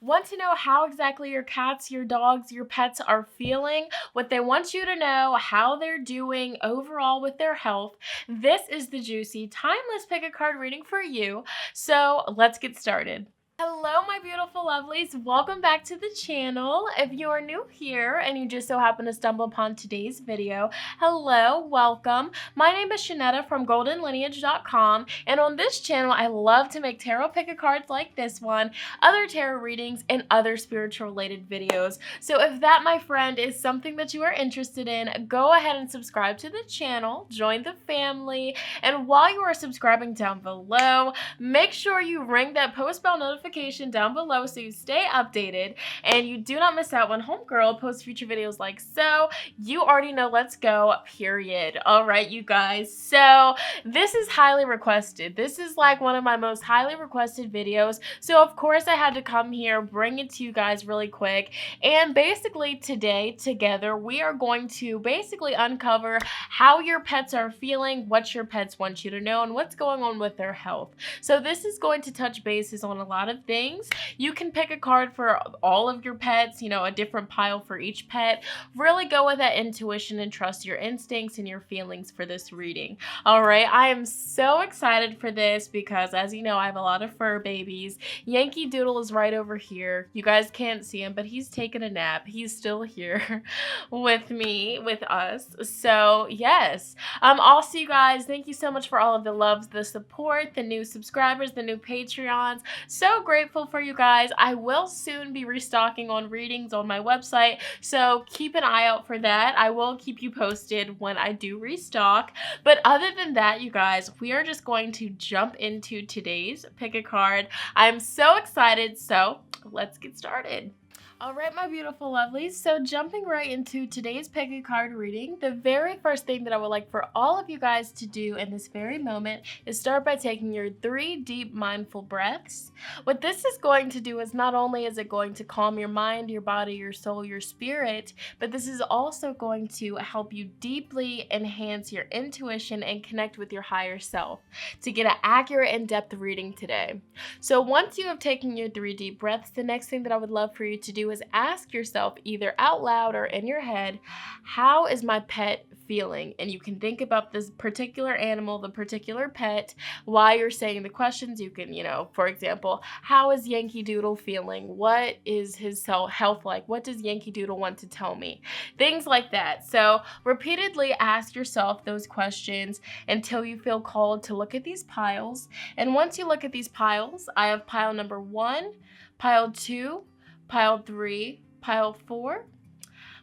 Want to know how exactly your cats, your dogs, your pets are feeling, what they want you to know, how they're doing overall with their health? This is the juicy, timeless pick a card reading for you. So let's get started. Hello, my beautiful lovelies. Welcome back to the channel. If you are new here and you just so happen to stumble upon today's video, hello, welcome. My name is Shonnetta from goldenlineage.com, and on this channel, I love to make tarot pick-a-cards like this one, other tarot readings, and other spiritual-related videos. So if that, my friend, is something that you are interested in, go ahead and subscribe to the channel, join the family, and while you are subscribing down below, make sure you ring that post bell notification down below so you stay updated and you do not miss out when homegirl posts future videos like so. You already know, let's go, period. All right, you guys. So this is highly requested. This is like one of my most highly requested videos. So of course I had to come here, bring it to you guys really quick. And basically today together, we are going to basically uncover how your pets are feeling, what your pets want you to know, and what's going on with their health. So this is going to touch bases on a lot of things. You can pick a card for all of your pets, you know, a different pile for each pet. Really go with that intuition and trust your instincts and your feelings for this reading. All right, I am so excited for this because, as you know, I have a lot of fur babies. Yankee Doodle is right over here. You guys can't see him, but he's taking a nap. He's still here with me, with us. So yes. Also, you guys, thank you so much for all of the loves, the support, the new subscribers, the new Patreons. So grateful for you guys. I will soon be restocking on readings on my website, so keep an eye out for that. I will keep you posted when I do restock. But other than that, you guys, we are just going to jump into today's pick a card. I'm so excited, so let's get started. All right, my beautiful lovelies, so jumping right into today's pick a card reading, the very first thing that I would like for all of you guys to do in this very moment is start by taking your 3 deep mindful breaths. What this is going to do is not only is it going to calm your mind, your body, your soul, your spirit, but this is also going to help you deeply enhance your intuition and connect with your higher self to get an accurate in-depth reading today. So once you have taken your 3 deep breaths, the next thing that I would love for you to do is ask yourself either out loud or in your head, how is my pet feeling? And you can think about this particular animal, the particular pet, while you're saying the questions. You can, for example, how is Yankee Doodle feeling? What is his health like? What does Yankee Doodle want to tell me? Things like that. So repeatedly ask yourself those questions until you feel called to look at these piles. And once you look at these piles, I have pile number 1, pile 2, pile 3, pile 4,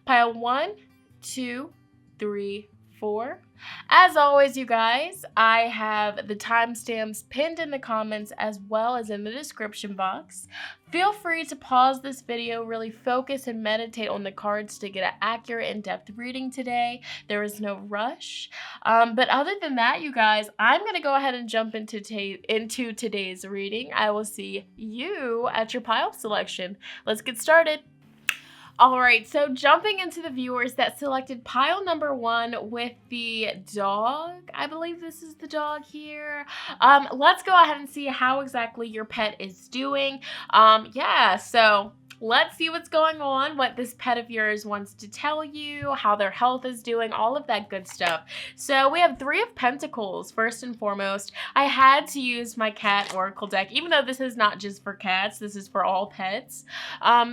pile 1, 2, 3, 4. As always, you guys, I have the timestamps pinned in the comments as well as in the description box. Feel free to pause this video, really focus and meditate on the cards to get an accurate in-depth reading today. There is no rush. But other than that, you guys, I'm going to go ahead and jump into today's reading. I will see you at your pile selection. Let's get started. All right, so jumping into the viewers that selected pile number 1 with the dog, I believe this is the dog here. Let's go ahead and see how exactly your pet is doing. So let's see what's going on, what this pet of yours wants to tell you, how their health is doing, all of that good stuff. So we have 3 of Pentacles, first and foremost. I had to use my cat oracle deck, even though this is not just for cats, this is for all pets.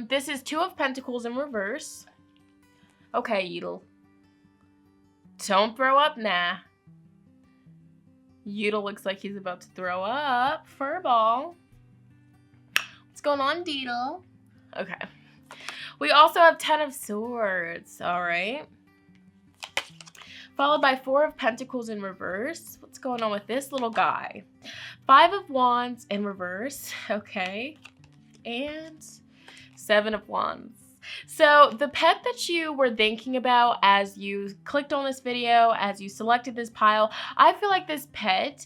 This is 2 of Pentacles in reverse. Okay, Yeetle. Don't throw up, nah. Yeetle looks like he's about to throw up. Furball. What's going on, Deedle? Okay. We also have 10 of Swords, all right? Followed by 4 of Pentacles in reverse. What's going on with this little guy? 5 of Wands in reverse, okay? And 7 of Wands. So the pet that you were thinking about as you clicked on this video, as you selected this pile, I feel like this pet,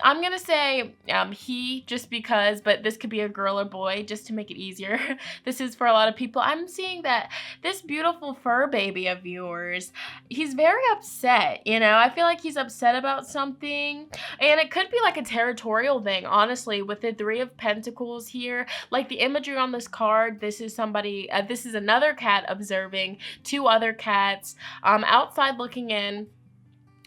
I'm going to say he, just because, but this could be a girl or boy just to make it easier. This is for a lot of people. I'm seeing that this beautiful fur baby of yours, he's very upset, you know. I feel like he's upset about something, and it could be like a territorial thing, honestly, with the Three of Pentacles here. Like the imagery on this card, this is somebody, this is another cat observing two other cats outside looking in.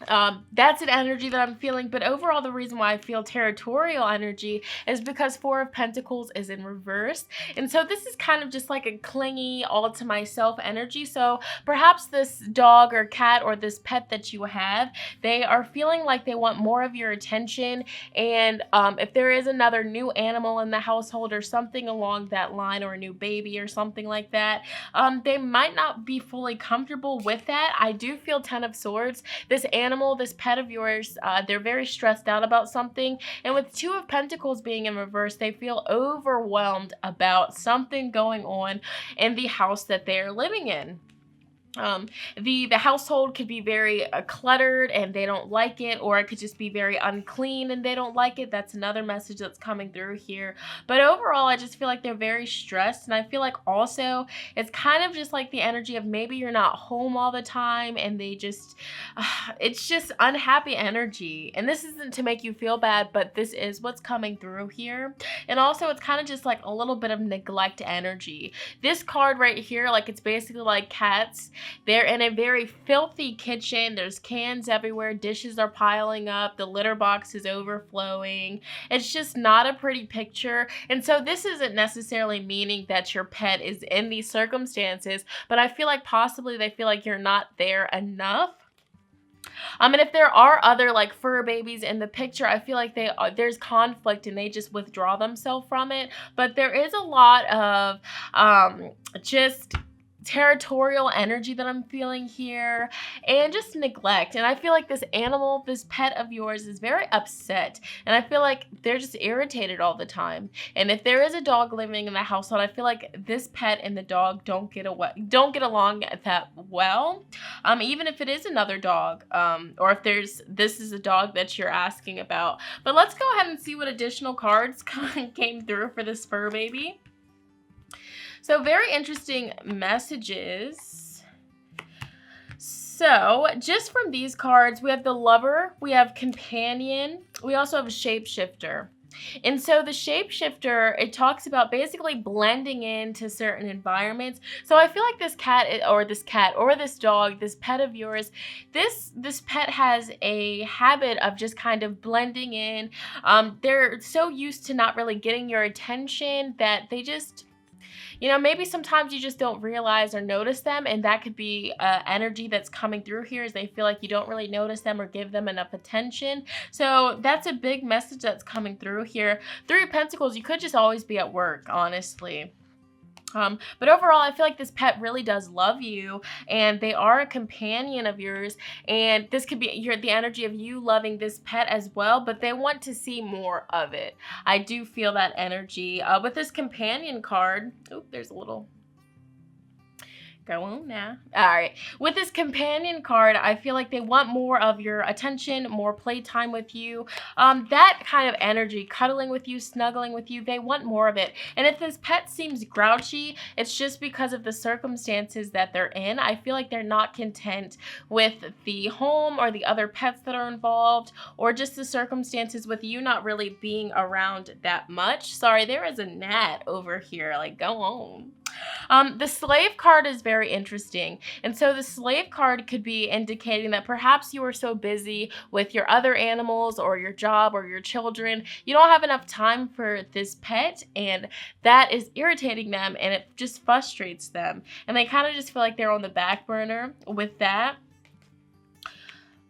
That's an energy that I'm feeling, but overall the reason why I feel territorial energy is because Four of Pentacles is in reverse, and so this is kind of just like a clingy, all to myself energy. So perhaps this dog or cat or this pet that you have, they are feeling like they want more of your attention, and if there is another new animal in the household or something along that line, or a new baby or something like that, they might not be fully comfortable with that. I do feel Ten of Swords. This animal, this pet of yours, they're very stressed out about something, and with Two of Pentacles being in reverse, they feel overwhelmed about something going on in the house that they're living in. The household could be very cluttered and they don't like it, or it could just be very unclean and they don't like it. That's another message that's coming through here. But overall, I just feel like they're very stressed, and I feel like also it's kind of just like the energy of maybe you're not home all the time, and they just it's just unhappy energy. And this isn't to make you feel bad, but this is what's coming through here. And also it's kind of just like a little bit of neglect energy. This card right here, like, it's basically like cats. They're in a very filthy kitchen. There's cans everywhere. Dishes are piling up. The litter box is overflowing. It's just not a pretty picture. And so this isn't necessarily meaning that your pet is in these circumstances, but I feel like possibly they feel like you're not there enough. And if there are other like fur babies in the picture, I feel like there's conflict and they just withdraw themselves from it. But there is a lot of just territorial energy that I'm feeling here, and just neglect. And I feel like this animal, this pet of yours, is very upset, and I feel like they're just irritated all the time. And if there is a dog living in the household, I feel like this pet and the dog don't get along that well, even if it is another dog, or if this is a dog that you're asking about. But let's go ahead and see what additional cards came through for this fur baby. So very interesting messages. So just from these cards, we have the Lover, we have Companion, we also have a Shapeshifter. And so the Shapeshifter, it talks about basically blending into certain environments. So I feel like this cat or this dog, this pet of yours, this pet has a habit of just kind of blending in. They're so used to not really getting your attention that they just, you know, maybe sometimes you just don't realize or notice them, and that could be energy that's coming through here, is they feel like you don't really notice them or give them enough attention. So that's a big message that's coming through here. Three of Pentacles, you could just always be at work, honestly. But overall, I feel like this pet really does love you, and they are a companion of yours, and this could be the energy of you loving this pet as well, but they want to see more of it. I do feel that energy. With this companion card, oh, there's a little... Go on now. All right. With this companion card, I feel like they want more of your attention, more playtime with you. That kind of energy, cuddling with you, snuggling with you, they want more of it. And if this pet seems grouchy, it's just because of the circumstances that they're in. I feel like they're not content with the home or the other pets that are involved, or just the circumstances with you not really being around that much. Sorry, there is a gnat over here. Like, go on. The Slave card is very interesting, and so the Slave card could be indicating that perhaps you are so busy with your other animals or your job or your children, you don't have enough time for this pet, and that is irritating them, and it just frustrates them, and they kind of just feel like they're on the back burner with that.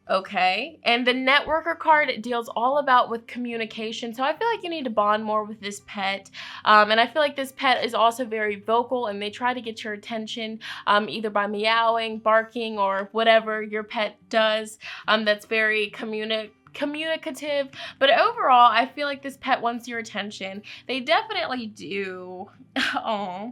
Okay, and the Networker card, it deals all about with communication. So I feel like you need to bond more with this pet. And I feel like this pet is also very vocal, and they try to get your attention either by meowing, barking, or whatever your pet does that's very communicative. But overall, I feel like this pet wants your attention. They definitely do. Aww.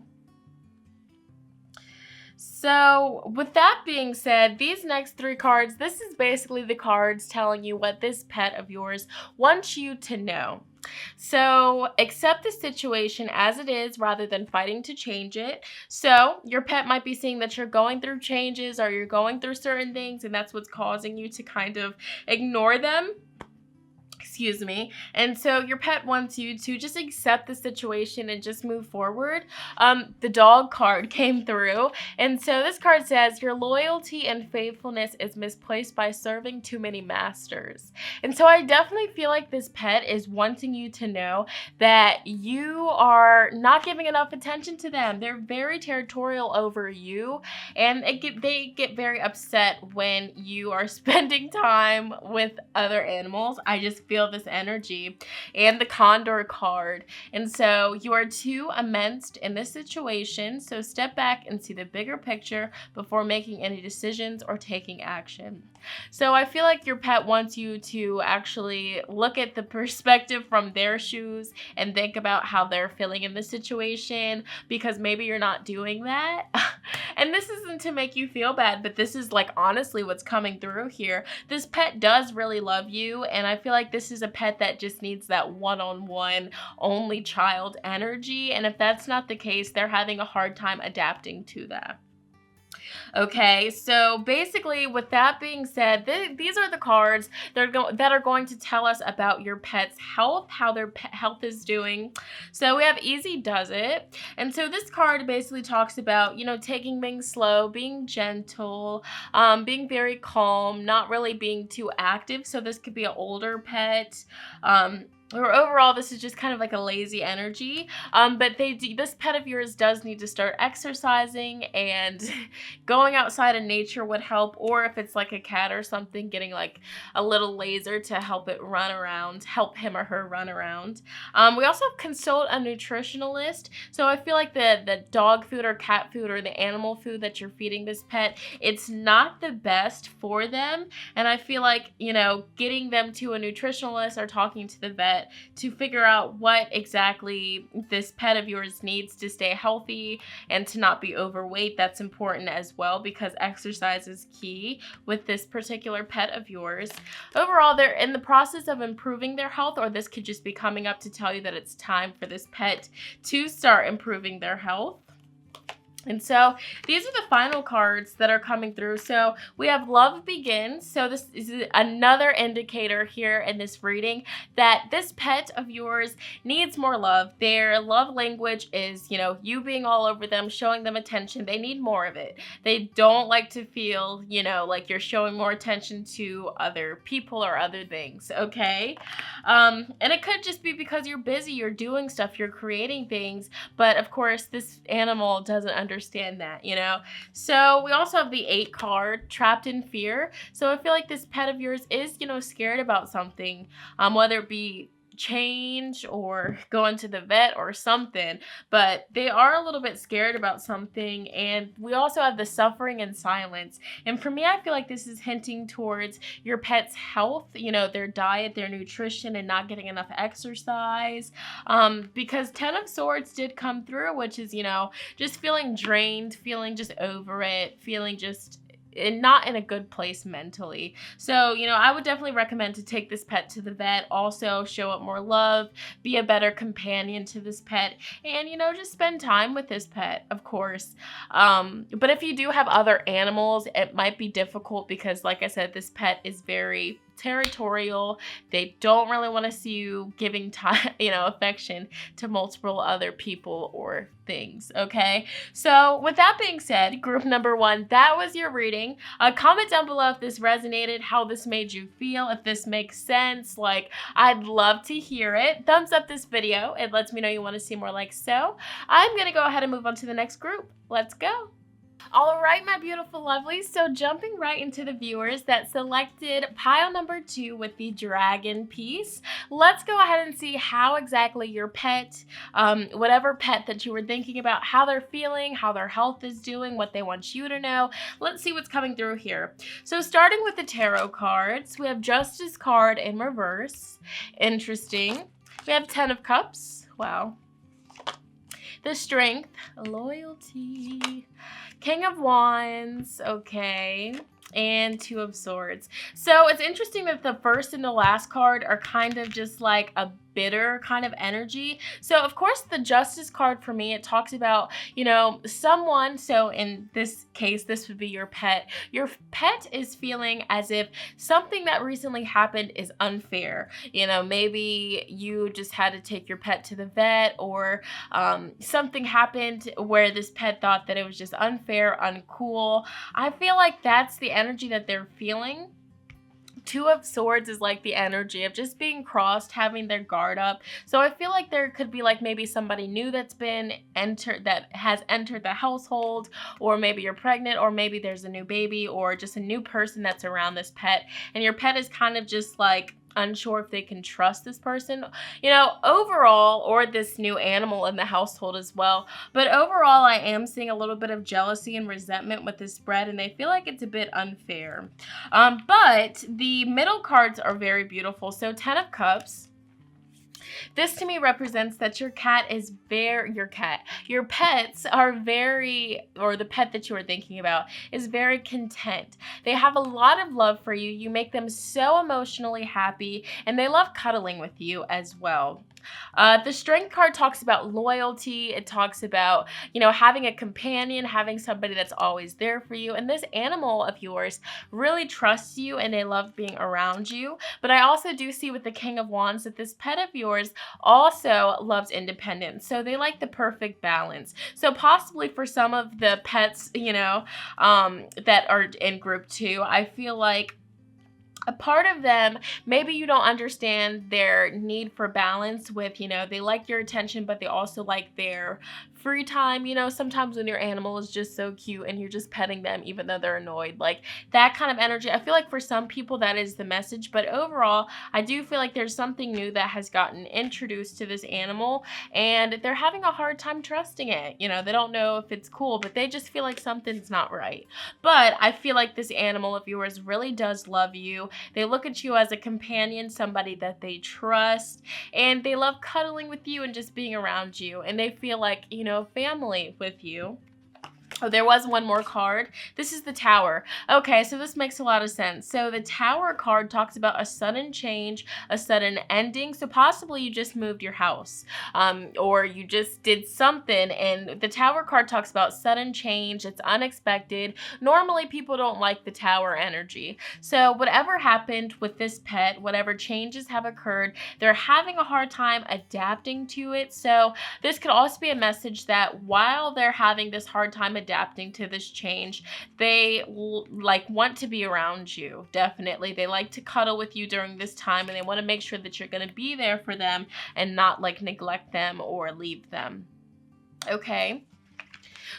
So with that being said, these next 3 cards, this is basically the cards telling you what this pet of yours wants you to know. So accept the situation as it is rather than fighting to change it. So your pet might be seeing that you're going through changes or you're going through certain things, and that's what's causing you to kind of ignore them. Excuse me. And so your pet wants you to just accept the situation and just move forward. The dog card came through. And so this card says, your loyalty and faithfulness is misplaced by serving too many masters. And so I definitely feel like this pet is wanting you to know that you are not giving enough attention to them. They're very territorial over you, and they get very upset when you are spending time with other animals. I just feel this energy. And the Condor card. And so you are too immense in this situation, so step back and see the bigger picture before making any decisions or taking action. So I feel like your pet wants you to actually look at the perspective from their shoes and think about how they're feeling in the situation, because maybe you're not doing that. And this isn't to make you feel bad, but this is like honestly what's coming through here. This pet does really love you, and I feel like this is a pet that just needs that one-on-one only child energy, and if that's not the case, they're having a hard time adapting to that. Okay, so basically with that being said, these are the cards that are going to tell us about your pet's health, how their health is doing. So we have Easy Does It. And so this card basically talks about, taking things slow, being gentle, being very calm, not really being too active. So this could be an older pet. Or overall, this is just kind of like a lazy energy. But this pet of yours does need to start exercising, and going outside in nature would help. Or if it's like a cat or something, getting like a little laser to help it run around, help him or her run around. We also have consult a nutritionalist. So I feel like the dog food or cat food or the animal food that you're feeding this pet, it's not the best for them. And I feel like, getting them to a nutritionalist or talking to the vet to figure out what exactly this pet of yours needs to stay healthy and to not be overweight. That's important as well, because exercise is key with this particular pet of yours. Overall, they're in the process of improving their health, or this could just be coming up to tell you that it's time for this pet to start improving their health. And so these are the final cards that are coming through. So we have Love Begins. So this is another indicator here in this reading that this pet of yours needs more love. Their love language is, you being all over them, showing them attention. They need more of it. They don't like to feel, like you're showing more attention to other people or other things, okay? And it could just be because you're busy, you're doing stuff, you're creating things. But of course, this animal doesn't understand that, So we also have the 8 card, Trapped in Fear. So I feel like this pet of yours is, scared about something, whether it be change or going to the vet or something, but they are a little bit scared about something. And we also have the Suffering in Silence. And for me, I feel like this is hinting towards your pet's health, their diet, their nutrition, and not getting enough exercise. Because 10 of Swords did come through, which is, just feeling drained, feeling just over it, feeling just not in a good place mentally. So, I would definitely recommend to take this pet to the vet, also show it more love, be a better companion to this pet, and, just spend time with this pet, of course. But if you do have other animals, it might be difficult because, like I said, this pet is very territorial. They don't really want to see you giving time, affection to multiple other people or things, okay? So with that being said, group number 1, that was your reading. Comment down below if this resonated, how this made you feel, if this makes sense. I'd love to hear it. Thumbs up this video. It lets me know you want to see more like so. I'm gonna go ahead and move on to the next group. Let's go. All right, my beautiful lovelies, so jumping right into the viewers that selected pile number 2 with the dragon piece, let's go ahead and see how exactly your pet, whatever pet that you were thinking about, how they're feeling, how their health is doing, what they want you to know. Let's see what's coming through here. So starting with the tarot cards, we have Justice card in reverse. Interesting. We have 10 of Cups. Wow. The Strength, Loyalty, King of Wands, okay, and Two of Swords. So it's interesting that the first and the last card are kind of just like a bitter kind of energy. So of course the Justice card for me, it talks about, you know, someone, so in this case this would be your pet. Your pet is feeling as if something that recently happened is unfair. You know, maybe you just had to take your pet to the vet, or something happened where this pet thought that it was just unfair, uncool. I feel like that's the energy that they're feeling. Two of Swords is like the energy of just being crossed, having their guard up. So I feel like there could be like maybe somebody new that's been has entered the household, or maybe you're pregnant, or maybe there's a new baby, or just a new person that's around this pet, and your pet is kind of just like unsure if they can trust this person, you know, overall, or this new animal in the household as well. But overall, I am seeing a little bit of jealousy and resentment with this spread, and they feel like it's a bit unfair. But the middle cards are very beautiful. So 10 of Cups. This to me represents that your pets are very, or the pet that you are thinking about is very content. They have a lot of love for you. You make them so emotionally happy, and they love cuddling with you as well. The Strength card talks about loyalty. It talks about, you know, having a companion, having somebody that's always there for you. And this animal of yours really trusts you, and they love being around you. But I also do see with the King of Wands that this pet of yours also loves independence. So they like the perfect balance. So possibly for some of the pets, you know, that are in group 2, I feel like a part of them, maybe you don't understand their need for balance with, you know, they like your attention, but they also like their free time. You know, sometimes when your animal is just so cute and you're just petting them even though they're annoyed, like that kind of energy. I feel like for some people that is the message, but overall I do feel like there's something new that has gotten introduced to this animal, and they're having a hard time trusting it. You know, they don't know if it's cool, but they just feel like something's not right. But I feel like this animal of yours really does love you. They look at you as a companion, somebody that they trust, and they love cuddling with you and just being around you, and they feel like, you know, family with you. Oh, there was one more card. This is the Tower. Okay, so this makes a lot of sense. So the Tower card talks about a sudden change, a sudden ending. So possibly you just moved your house, or you just did something, and the Tower card talks about sudden change. It's unexpected. Normally people don't like the Tower energy. So whatever happened with this pet, whatever changes have occurred, they're having a hard time adapting to it. So this could also be a message that while they're having this hard time adapting to this change, they like want to be around you. Definitely, they like to cuddle with you during this time, and they want to make sure that you're going to be there for them and not like neglect them or leave them. Okay,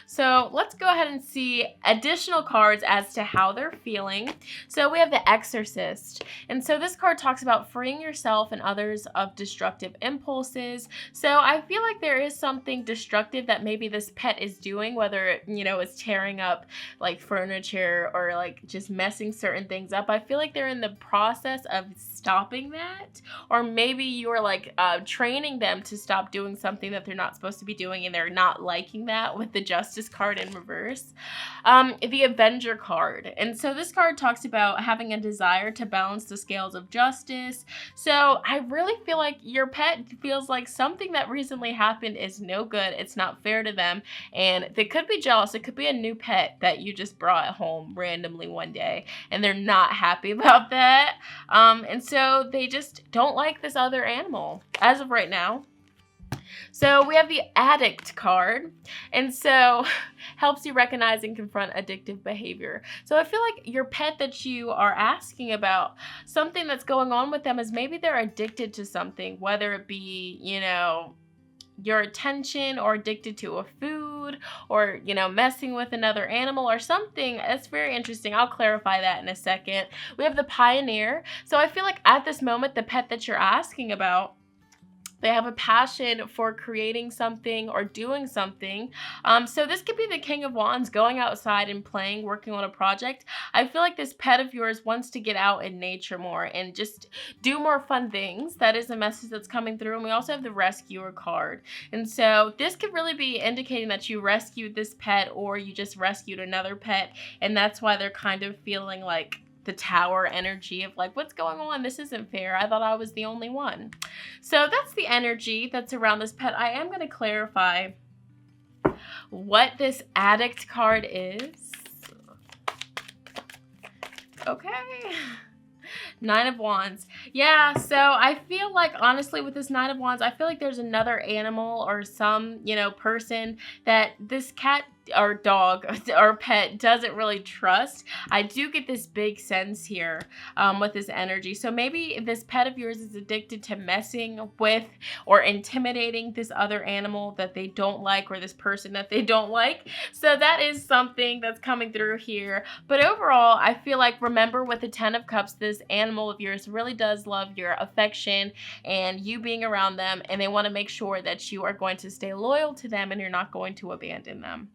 so let's go ahead and see additional cards as to how they're feeling. So we have the Exorcist. And so this card talks about freeing yourself and others of destructive impulses. So I feel like there is something destructive that maybe this pet is doing, whether it, you know, is tearing up like furniture or like just messing certain things up. I feel like they're in the process of stopping that, or maybe you're like training them to stop doing something that they're not supposed to be doing, and they're not liking that with the Justice card in reverse. The Avenger card. And so this card talks about having a desire to balance the scales of justice. So I really feel like your pet feels like something that recently happened is no good. It's not fair to them, and they could be jealous. It could be a new pet that you just brought home randomly one day, and they're not happy about that. And so they just don't like this other animal as of right now. So we have the Addict card, and so helps you recognize and confront addictive behavior. So I feel like your pet that you are asking about, something that's going on with them is maybe they're addicted to something, whether it be, you know, your attention, or addicted to a food, or, you know, messing with another animal or something. That's very interesting. I'll clarify that in a second. We have the Pioneer. So I feel like at this moment, the pet that you're asking about They have a passion for creating something or doing something. So this could be the King of Wands, going outside and playing, working on a project. I feel like this pet of yours wants to get out in nature more and just do more fun things. That is a message that's coming through. And we also have the Rescuer card. And so this could really be indicating that you rescued this pet or you just rescued another pet. And that's why they're kind of feeling like the Tower energy of like, what's going on? This isn't fair. I thought I was the only one. So that's the energy that's around this pet. I am going to clarify what this Addict card is. Okay. Nine of Wands. Yeah, so I feel like, honestly, with this Nine of Wands, I feel like there's another animal or some, person that this cat or dog or pet doesn't really trust. I do get this big sense here with this energy. So maybe this pet of yours is addicted to messing with or intimidating this other animal that they don't like or this person that they don't like. So that is something that's coming through here. But overall, I feel like, remember, with the Ten of Cups, this animal of yours really does love your affection and you being around them, and they want to make sure that you are going to stay loyal to them and you're not going to abandon them.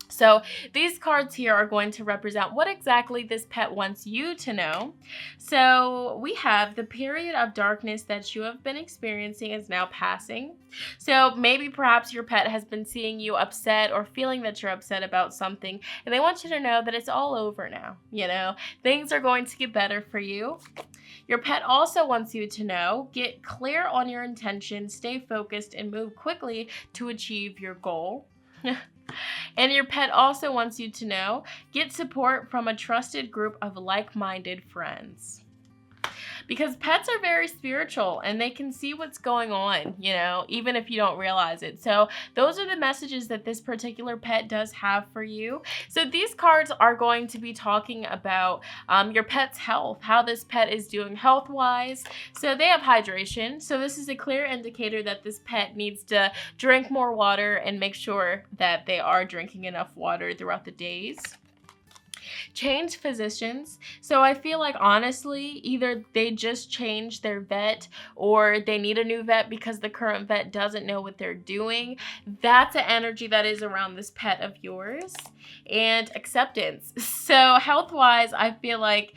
So these cards here are going to represent what exactly this pet wants you to know. So we have the period of darkness that you have been experiencing is now passing. So maybe perhaps your pet has been seeing you upset or feeling that you're upset about something, and they want you to know that it's all over now. Things are going to get better for you. Your pet also wants you to know, get clear on your intention, stay focused, and move quickly to achieve your goal. And your pet also wants you to know, get support from a trusted group of like-minded friends. Because pets are very spiritual and they can see what's going on, even if you don't realize it. So those are the messages that this particular pet does have for you. So these cards are going to be talking about your pet's health, how this pet is doing health-wise. So they have hydration. So this is a clear indicator that this pet needs to drink more water and make sure that they are drinking enough water throughout the days. Change physicians. So I feel like, honestly, either they just changed their vet or they need a new vet because the current vet doesn't know what they're doing. That's an energy that is around this pet of yours. And acceptance. So health-wise, I feel like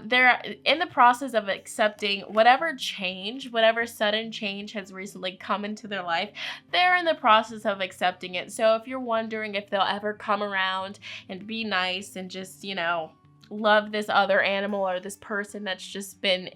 they're in the process of accepting whatever sudden change has recently come into their life. They're in the process of accepting it. So if you're wondering if they'll ever come around and be nice and just, love this other animal or this person that's just been,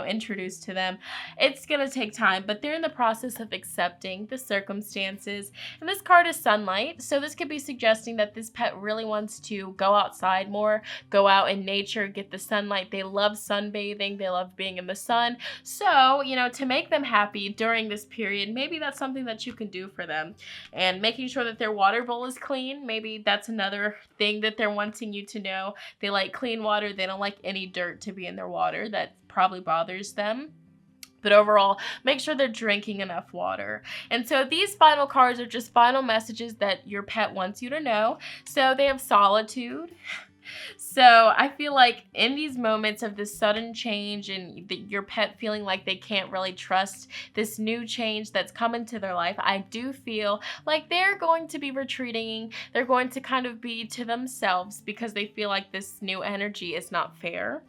introduced to them, it's going to take time, but they're in the process of accepting the circumstances. And this card is sunlight. So this could be suggesting that this pet really wants to go outside more, go out in nature, get the sunlight. They love sunbathing. They love being in the sun. So, to make them happy during this period, maybe that's something that you can do for them. And making sure that their water bowl is clean. Maybe that's another thing that they're wanting you to know. They like clean water. They don't like any dirt to be in their water. That probably bothers them. But overall, make sure they're drinking enough water. And so these final cards are just final messages that your pet wants you to know. So they have solitude. So I feel like in these moments of this sudden change and your pet feeling like they can't really trust this new change that's come into their life, I do feel like they're going to be retreating. They're going to kind of be to themselves because they feel like this new energy is not fair.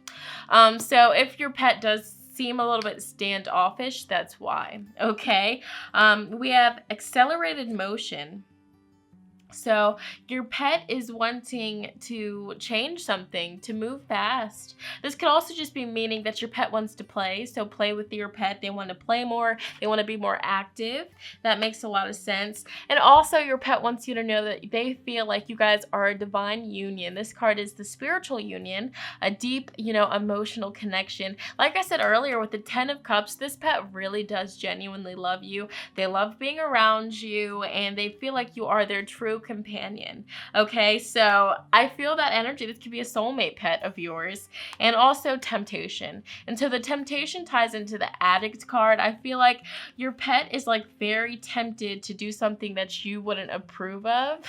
So if your pet does seem a little bit standoffish, that's why. Okay. We have accelerated motion. So your pet is wanting to change something, to move fast. This could also just be meaning that your pet wants to play. So play with your pet. They want to play more. They want to be more active. That makes a lot of sense. And also your pet wants you to know that they feel like you guys are a divine union. This card is the spiritual union, a deep, emotional connection. Like I said earlier with the Ten of Cups, this pet really does genuinely love you. They love being around you and they feel like you are their true companion. Okay, so I feel that energy. This could be a soulmate pet of yours. And also temptation. And so the temptation ties into the Addict card. I feel like your pet is like very tempted to do something that you wouldn't approve of,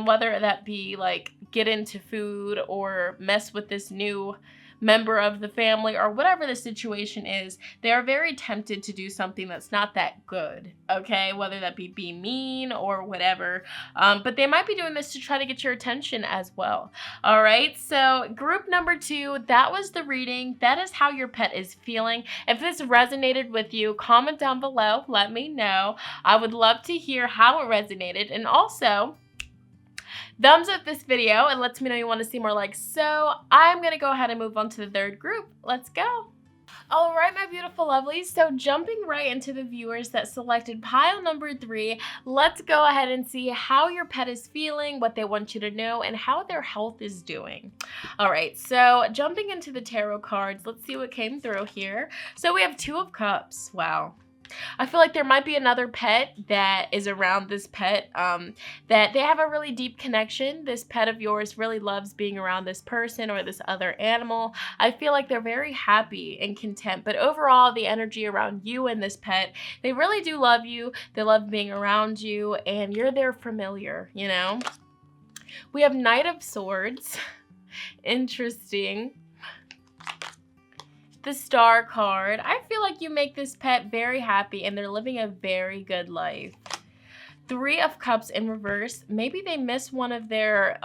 whether that be like get into food or mess with this new member of the family or whatever the situation is, they are very tempted to do something that's not that good, okay? Whether that be mean or whatever. But they might be doing this to try to get your attention as well. All right, so group number 2, that was the reading. That is how your pet is feeling. If this resonated with you, comment down below. Let me know. I would love to hear how it resonated. And also, thumbs up this video and lets me know you want to see more like so. I'm going to go ahead and move on to the third group. Let's go. All right, my beautiful lovelies, so jumping right into the viewers that selected pile number 3, let's go ahead and see how your pet is feeling, what they want you to know, and how their health is doing. All right, so jumping into the tarot cards, let's see what came through here. So we have 2 of Cups. Wow. I feel like there might be another pet that is around this pet, that they have a really deep connection. This pet of yours really loves being around this person or this other animal. I feel like they're very happy and content, but overall the energy around you and this pet, they really do love you. They love being around you, and you're their familiar, you know? We have Knight of Swords. Interesting. The Star card. I feel like you make this pet very happy and they're living a very good life. 3 of Cups in reverse. Maybe they miss one of their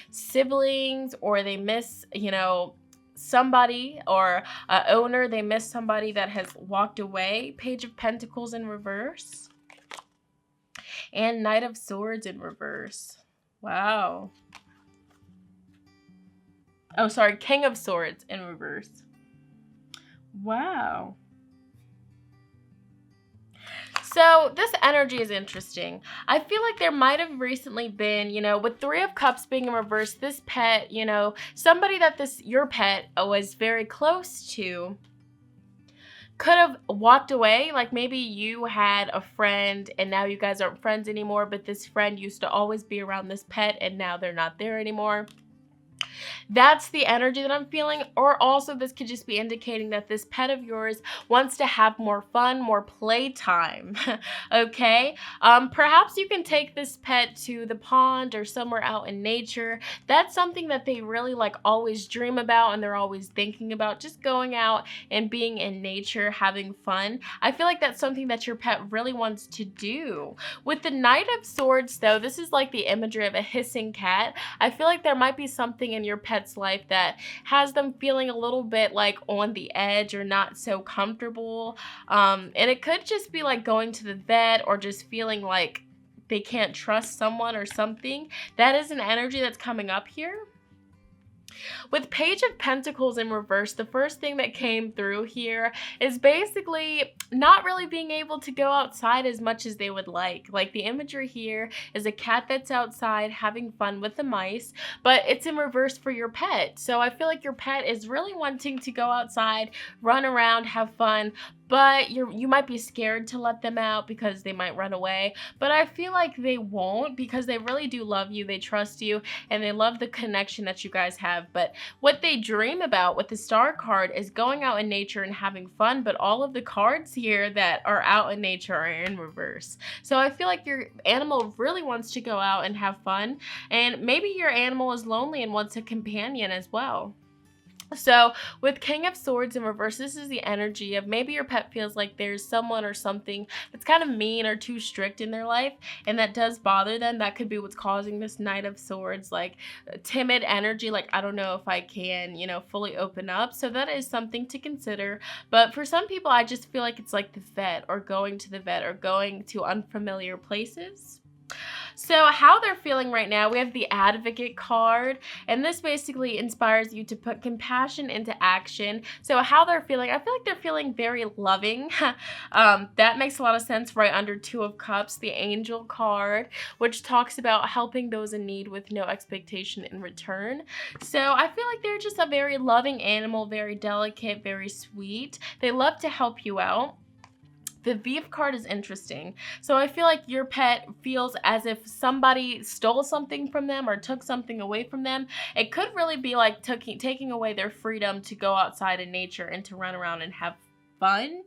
siblings, or they miss, you know, somebody or owner. They miss somebody that has walked away. Page of Pentacles in reverse. And Knight of Swords in reverse. Wow. Oh, sorry. King of Swords in reverse. Wow. So this energy is interesting. I feel like there might have recently been, you know, with 3 of Cups being in reverse, this pet, you know, somebody that your pet was very close to could have walked away. Like maybe you had a friend and now you guys aren't friends anymore, but this friend used to always be around this pet and now they're not there anymore. That's the energy that I'm feeling. Or also this could just be indicating that this pet of yours wants to have more fun, more playtime. Okay? Perhaps you can take this pet to the pond or somewhere out in nature. That's something that they really like always dream about and they're always thinking about, just going out and being in nature, having fun. I feel like that's something that your pet really wants to do. With the Knight of Swords though, this is like the imagery of a hissing cat. I feel like there might be something in your pet's life that has them feeling a little bit like on the edge or not so comfortable. And it could just be like going to the vet or just feeling like they can't trust someone or something. That is an energy that's coming up here. With Page of Pentacles in reverse, the first thing that came through here is basically not really being able to go outside as much as they would like. Like the imagery here is a cat that's outside having fun with the mice, but it's in reverse for your pet. So I feel like your pet is really wanting to go outside, run around, have fun, but you might be scared to let them out because they might run away. But I feel like they won't, because they really do love you, they trust you, and they love the connection that you guys have. But what they dream about with the Star card is going out in nature and having fun, but all of the cards here that are out in nature are in reverse. So I feel like your animal really wants to go out and have fun, and maybe your animal is lonely and wants a companion as well. So with King of Swords in reverse, this is the energy of maybe your pet feels like there's someone or something that's kind of mean or too strict in their life, and that does bother them. That could be what's causing this Knight of Swords, like timid energy, like I don't know if I can, you know, fully open up. So that is something to consider. But for some people, I just feel like it's like the vet or going to the vet or going to unfamiliar places. So how they're feeling right now, we have the Advocate card, and this basically inspires you to put compassion into action. So how they're feeling, I feel like they're feeling very loving. That makes a lot of sense right under 2 of Cups, the Angel card, which talks about helping those in need with no expectation in return. So I feel like they're just a very loving animal, very delicate, very sweet. They love to help you out. The Thief card is interesting. So I feel like your pet feels as if somebody stole something from them or took something away from them. It could really be like taking away their freedom to go outside in nature and to run around and have fun.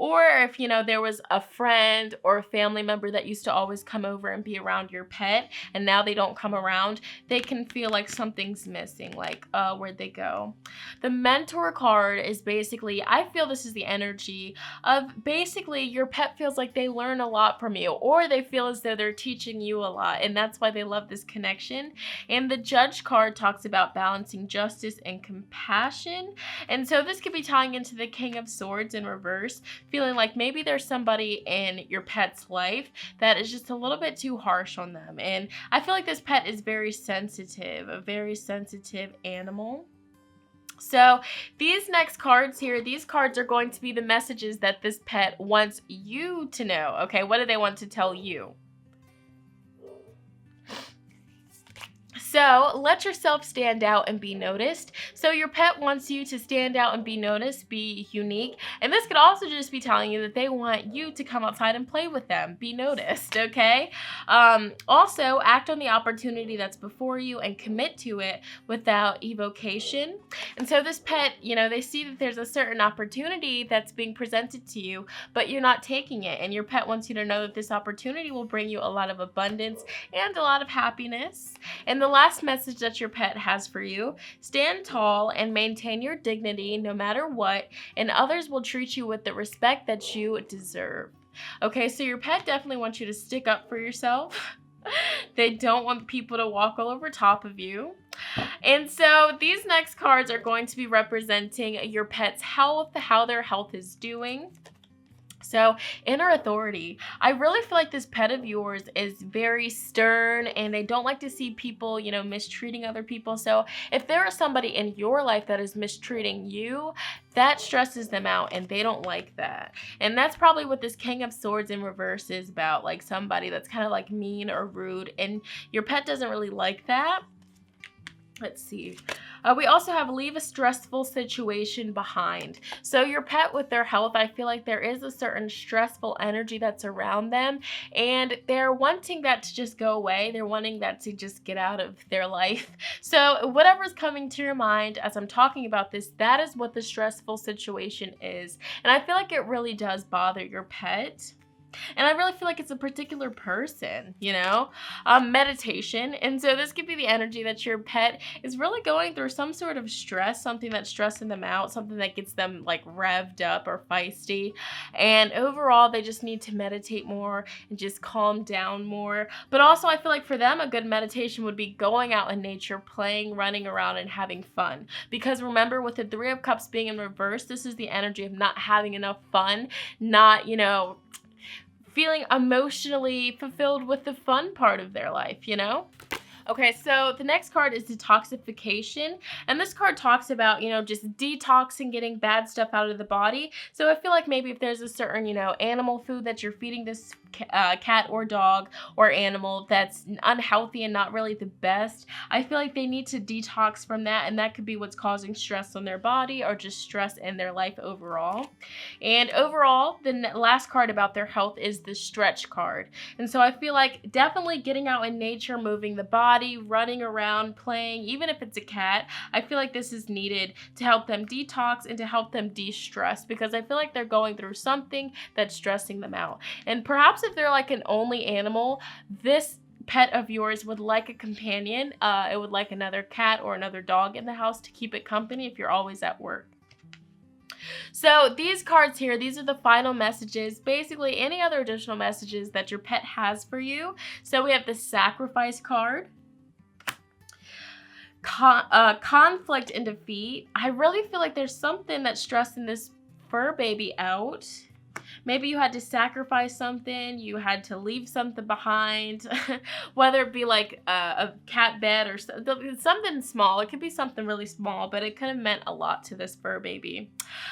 or if, you know, there was a friend or a family member that used to always come over and be around your pet, and now they don't come around, they can feel like something's missing, like, where'd they go? The mentor card is basically, I feel this is the energy of basically your pet feels like they learn a lot from you, or they feel as though they're teaching you a lot, and that's why they love this connection. And the Judge card talks about balancing justice and compassion, and so this could be tying into the King of Swords in reverse, feeling like maybe there's somebody in your pet's life that is just a little bit too harsh on them. And I feel like this pet is very sensitive, a very sensitive animal. So these next cards here, these cards are going to be the messages that this pet wants you to know. Okay, what do they want to tell you? So let yourself stand out and be noticed. So your pet wants you to stand out and be noticed, be unique. And this could also just be telling you that they want you to come outside and play with them, be noticed, okay? Also, act on the opportunity that's before you and commit to it without evocation. And so this pet, you know, they see that there's a certain opportunity that's being presented to you, but you're not taking it. And your pet wants you to know that this opportunity will bring you a lot of abundance and a lot of happiness. And the last message that your pet has for you: stand tall and maintain your dignity no matter what, and others will treat you with the respect that you deserve. Okay, so your pet definitely wants you to stick up for yourself. They don't want people to walk all over top of you. And so these next cards are going to be representing your pet's health, how their health is doing. So, inner authority. I really feel like this pet of yours is very stern, and they don't like to see people, you know, mistreating other people. So if there is somebody in your life that is mistreating you, that stresses them out, and they don't like that. And that's probably what this King of Swords in reverse is about, like somebody that's kind of like mean or rude, and your pet doesn't really like that. Let's see. We also have leave a stressful situation behind. So your pet with their health, I feel like there is a certain stressful energy that's around them, and they're wanting that to just go away. They're wanting that to just get out of their life. So whatever's coming to your mind as I'm talking about this, that is what the stressful situation is. And I feel like it really does bother your pet. And I really feel like it's a particular person, you know, meditation. And so this could be the energy that your pet is really going through some sort of stress, something that's stressing them out, something that gets them like revved up or feisty. And overall, they just need to meditate more and just calm down more. But also, I feel like for them, a good meditation would be going out in nature, playing, running around, and having fun. Because remember, with the Three of Cups being in reverse, this is the energy of not having enough fun, not, you know, feeling emotionally fulfilled with the fun part of their life, you know? Okay, so the next card is detoxification, and this card talks about, you know, just detoxing, getting bad stuff out of the body. So I feel like maybe if there's a certain, you know, animal food that you're feeding this cat or dog or animal that's unhealthy and not really the best, I feel like they need to detox from that, and that could be what's causing stress on their body or just stress in their life overall. And overall, the last card about their health is the stretch card. And so I feel like definitely getting out in nature, moving the body, running around, playing, even if it's a cat, I feel like this is needed to help them detox and to help them de-stress, because I feel like they're going through something that's stressing them out. And perhaps if they're like an only animal, this pet of yours would like a companion. It would like another cat or another dog in the house to keep it company if you're always at work. So these cards here, these are the final messages, basically any other additional messages that your pet has for you. So we have the Sacrifice card. Conflict and defeat. I really feel like there's something that's stressing this fur baby out. Maybe you had to sacrifice something, you had to leave something behind, whether it be like a cat bed or something small. It could be something really small, but it could have meant a lot to this fur baby.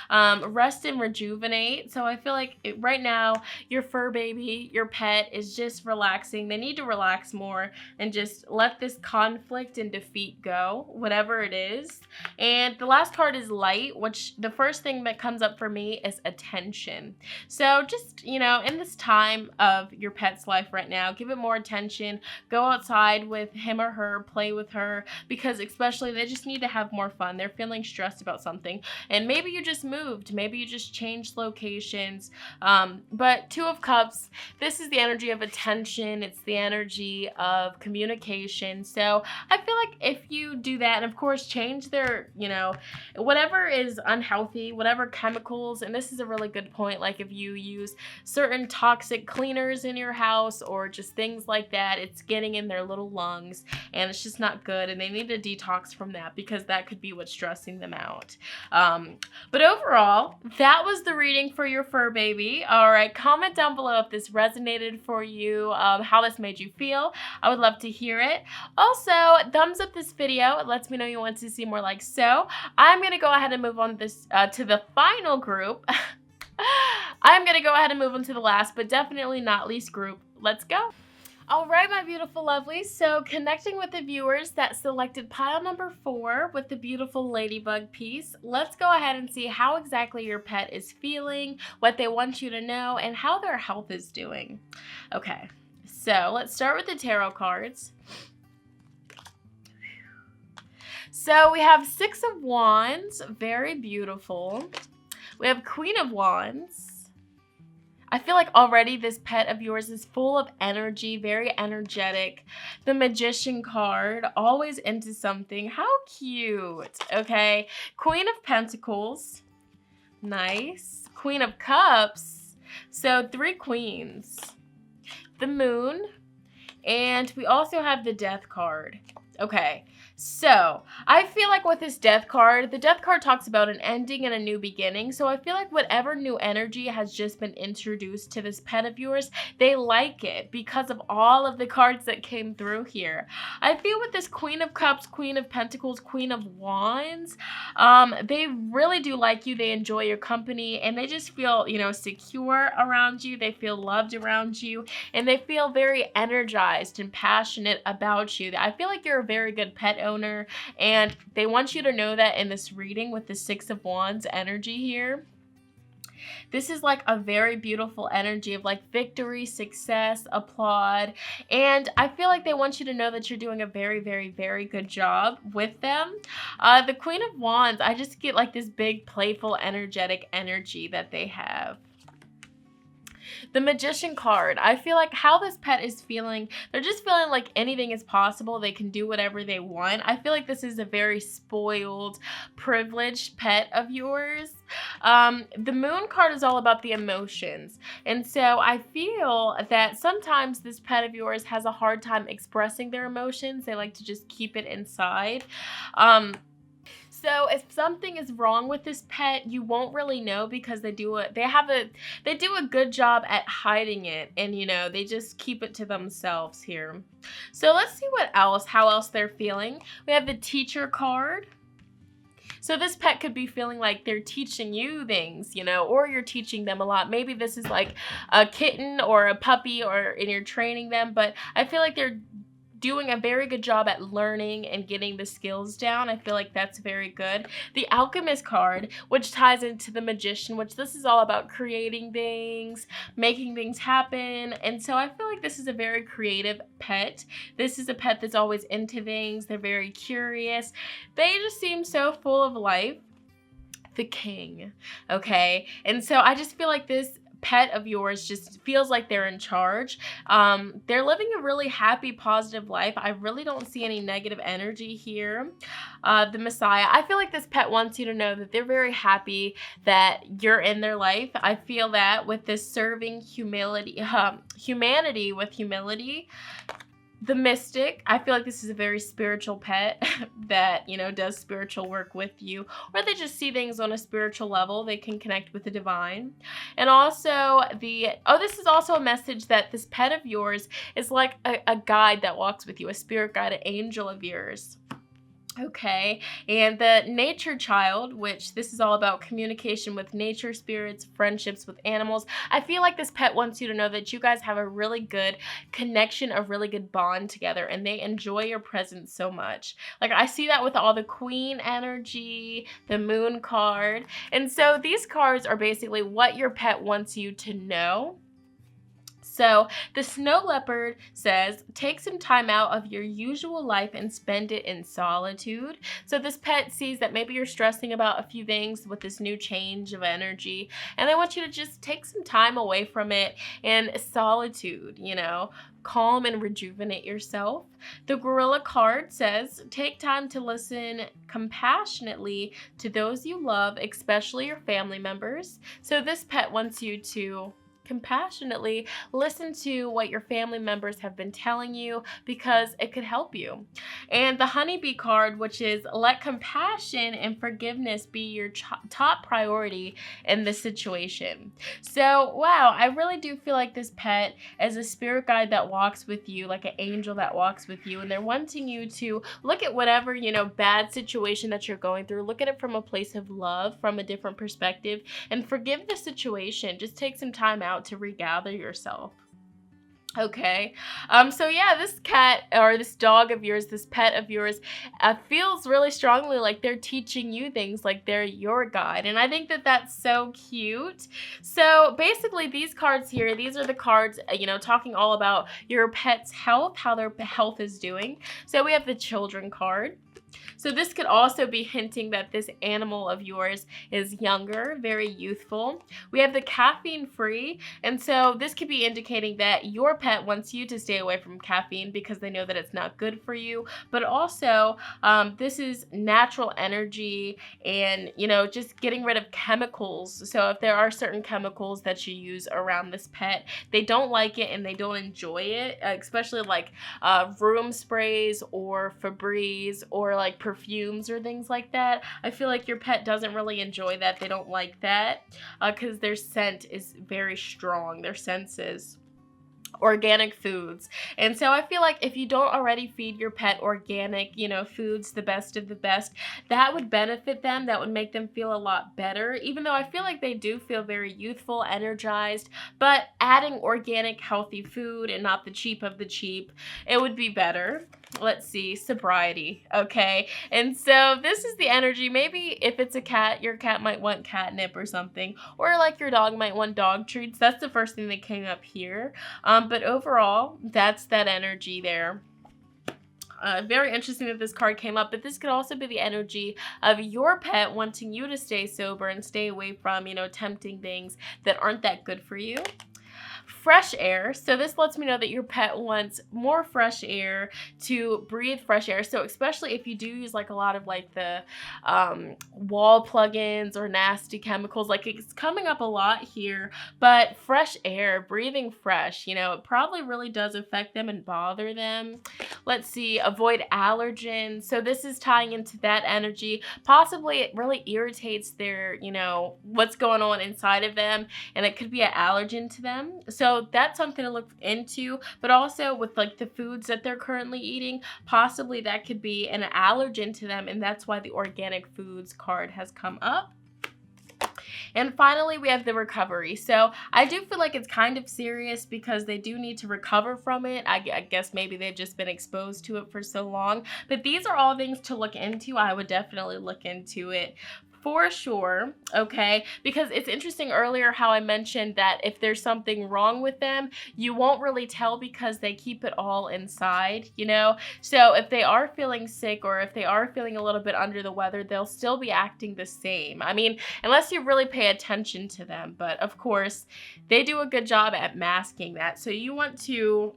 Rest and rejuvenate. So I feel like right now, your fur baby, your pet is just relaxing. They need to relax more and just let this conflict and defeat go, whatever it is. And the last card is light, which the first thing that comes up for me is attention. So just, you know, in this time of your pet's life right now, give it more attention. Go outside with him or her, play with her, because especially they just need to have more fun. They're feeling stressed about something. And maybe you just moved. Maybe you just changed locations. But Two of Cups, this is the energy of attention. It's the energy of communication. So I feel like if you do that, and of course change their, you know, whatever is unhealthy, whatever chemicals, and this is a really good point, like if you use certain toxic cleaners in your house or just things like that, it's getting in their little lungs and it's just not good, and they need to detox from that because that could be what's stressing them out. But overall, that was the reading for your fur baby. All right, comment down below if this resonated for you, how this made you feel. I would love to hear it. Also, thumbs up this video. It lets me know you want to see more like so. I'm going to go ahead and move on this to the final group. I'm going to go ahead and move on to the last, but definitely not least group. Let's go. All right, my beautiful lovelies. So connecting with the viewers that selected pile number 4 with the beautiful ladybug piece, let's go ahead and see how exactly your pet is feeling, what they want you to know, and how their health is doing. Okay, so let's start with the tarot cards. So we have 6 of Wands, very beautiful. We have Queen of Wands. I feel like already this pet of yours is full of energy, very energetic. The Magician card, always into something. How cute. Okay. Queen of Pentacles. Nice. Queen of Cups. So 3 queens. The Moon. And we also have the Death card. Okay, so I feel like with this Death card, the Death card talks about an ending and a new beginning. So I feel like whatever new energy has just been introduced to this pet of yours, they like it because of all of the cards that came through here. I feel with this Queen of Cups, Queen of Pentacles, Queen of Wands, they really do like you. They enjoy your company and they just feel, you know, secure around you. They feel loved around you and they feel very energized and passionate about you. I feel like you're a very good pet owner and they want you to know that in this reading with the 6 of Wands energy here. This is like a very beautiful energy of like victory, success, applaud, and I feel like they want you to know that you're doing a very, very, very good job with them. The Queen of Wands, I just get like this big, playful, energetic energy that they have. The Magician card, I feel like how this pet is feeling, they're just feeling like anything is possible. They can do whatever they want. I feel like this is a very spoiled, privileged pet of yours. The Moon card is all about the emotions. And so I feel that sometimes this pet of yours has a hard time expressing their emotions. They like to just keep it inside. So if something is wrong with this pet, you won't really know because they do a good job at hiding it, and you know, they just keep it to themselves here. So let's see how else they're feeling. We have the Teacher card. So this pet could be feeling like they're teaching you things, you know, or you're teaching them a lot. Maybe this is like a kitten or a puppy and you're training them, but I feel like they're doing a very good job at learning and getting the skills down. I feel like that's very good. The Alchemist card, which ties into the Magician, which this is all about creating things, making things happen. And so I feel like this is a very creative pet. This is a pet that's always into things. They're very curious. They just seem so full of life. The King, okay? And so I just feel like this pet of yours just feels like they're in charge. They're living a really happy, positive life. I really don't see any negative energy here. The Messiah, I feel like this pet wants you to know that they're very happy that you're in their life. I feel that with this serving humanity with humility. The Mystic, I feel like this is a very spiritual pet that, you know, does spiritual work with you, or they just see things on a spiritual level. They can connect with the divine. And also this is also a message that this pet of yours is like a guide that walks with you, a spirit guide, an angel of yours. Okay, and the nature child, which this is all about communication with nature spirits, friendships with animals. I feel like this pet wants you to know that you guys have a really good connection, a really good bond together, and they enjoy your presence so much. Like, I see that with all the queen energy, the moon card. And so these cards are basically what your pet wants you to know. So the snow leopard says, take some time out of your usual life and spend it in solitude. So this pet sees that maybe you're stressing about a few things with this new change of energy, and they want you to just take some time away from it in solitude, you know, calm and rejuvenate yourself. The gorilla card says, take time to listen compassionately to those you love, especially your family members. So this pet wants you to compassionately listen to what your family members have been telling you, because it could help you. And the honeybee card, which is let compassion and forgiveness be your top priority in this situation. So wow, I really do feel like this pet is a spirit guide that walks with you, like an angel that walks with you, and they're wanting you to look at whatever, you know, bad situation that you're going through, look at it from a place of love, from a different perspective, and forgive the situation. Just take some time out to regather yourself. Okay, so yeah, this cat or this dog of yours, this pet of yours, feels really strongly like they're teaching you things, like they're your guide, and I think that that's so cute. So basically, these cards here, these are the cards, you know, talking all about your pet's health, how their health is doing. So we have the children card. So this could also be hinting that this animal of yours is younger, very youthful. We have the caffeine free, and so this could be indicating that your pet wants you to stay away from caffeine because they know that it's not good for you. But also, this is natural energy and, you know, just getting rid of chemicals. So if there are certain chemicals that you use around this pet, they don't like it and they don't enjoy it, especially like room sprays or Febreze or like perfumes or things like that. I feel like your pet doesn't really enjoy that. They don't like that because their scent is very strong, their senses. Organic foods. And so I feel like if you don't already feed your pet organic, you know, foods, the best of the best, that would benefit them. That would make them feel a lot better, even though I feel like they do feel very youthful, energized. But adding organic, healthy food and not the cheap of the cheap, it would be better. Let's see, sobriety. Okay, and so this is the energy. Maybe if it's a cat, your cat might want catnip or something, or like your dog might want dog treats. That's the first thing that came up here. But overall, that's that energy there. Very interesting that this card came up, but this could also be the energy of your pet wanting you to stay sober and stay away from, you know, tempting things that aren't that good for you. Fresh air. So this lets me know that your pet wants more fresh air, to breathe fresh air. So especially if you do use like a lot of like the wall plugins or nasty chemicals, like it's coming up a lot here, but fresh air, breathing fresh, you know, it probably really does affect them and bother them. Let's see, avoid allergens. So this is tying into that energy. Possibly it really irritates their, you know, what's going on inside of them, and it could be an allergen to them. So that's something to look into, but also with like the foods that they're currently eating, possibly that could be an allergen to them, and that's why the organic foods card has come up. And finally, we have the recovery. So I do feel like it's kind of serious because they do need to recover from it. I guess maybe they've just been exposed to it for so long. But these are all things to look into. I would definitely look into it for sure, okay? Because it's interesting earlier how I mentioned that if there's something wrong with them, you won't really tell because they keep it all inside, you know? So if they are feeling sick or if they are feeling a little bit under the weather, they'll still be acting the same. I mean, unless you really pay attention to them. But of course, they do a good job at masking that. So you want to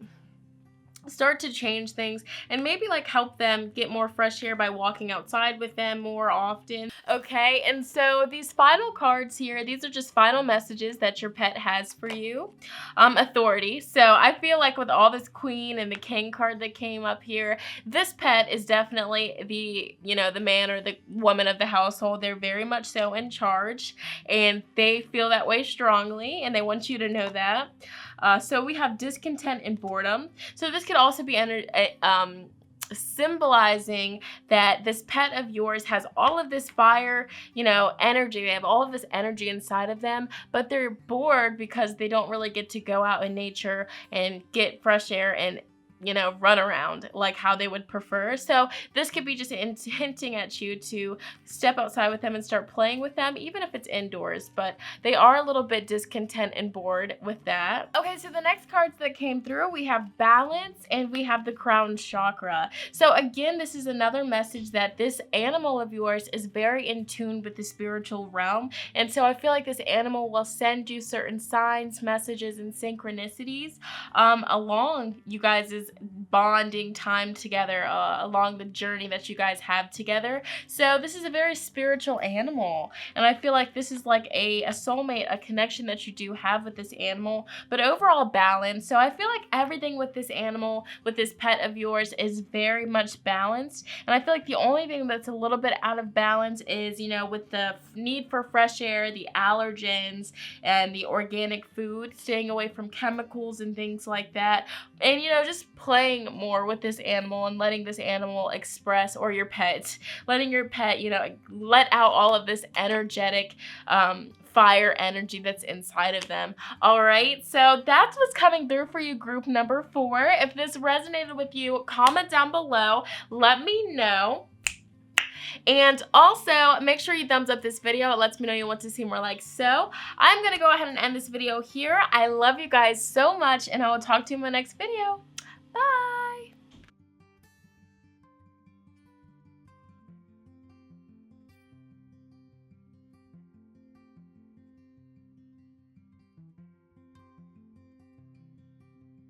start to change things and maybe like help them get more fresh air by walking outside with them more often. Okay, and so these final cards here, these are just final messages that your pet has for you. Authority. So I feel like with all this queen and the king card that came up here, this pet is definitely the, you know, the man or the woman of the household. They're very much so in charge, and they feel that way strongly, and they want you to know that. So we have discontent and boredom. So this could also be symbolizing that this pet of yours has all of this fire, energy. They have all of this energy inside of them, but they're bored because they don't really get to go out in nature and get fresh air and run around like how they would prefer. So this could be just hinting at you to step outside with them and start playing with them, even if it's indoors, but they are a little bit discontent and bored with that. Okay, so the next cards that came through, we have balance and we have the crown chakra. So again, this is another message that this animal of yours is very in tune with the spiritual realm. And so I feel like this animal will send you certain signs, messages, and synchronicities along you guys' bonding time together, along the journey that you guys have together. So this is a very spiritual animal, and I feel like this is like a soulmate, a connection that you do have with this animal, but overall balance. So I feel like everything with this animal, with this pet of yours, is very much balanced, and I feel like the only thing that's a little bit out of balance is, with the need for fresh air, the allergens, and the organic food, staying away from chemicals and things like that, and just playing more with this animal and letting this animal express, or your pet, letting your pet, let out all of this energetic fire energy that's inside of them. All right, so that's what's coming through for you, group number 4. If this resonated with you, comment down below, let me know. And also, make sure you thumbs up this video. It lets me know you want to see more like so. I'm going to go ahead and end this video here. I love you guys so much, and I will talk to you in my next video. Bye!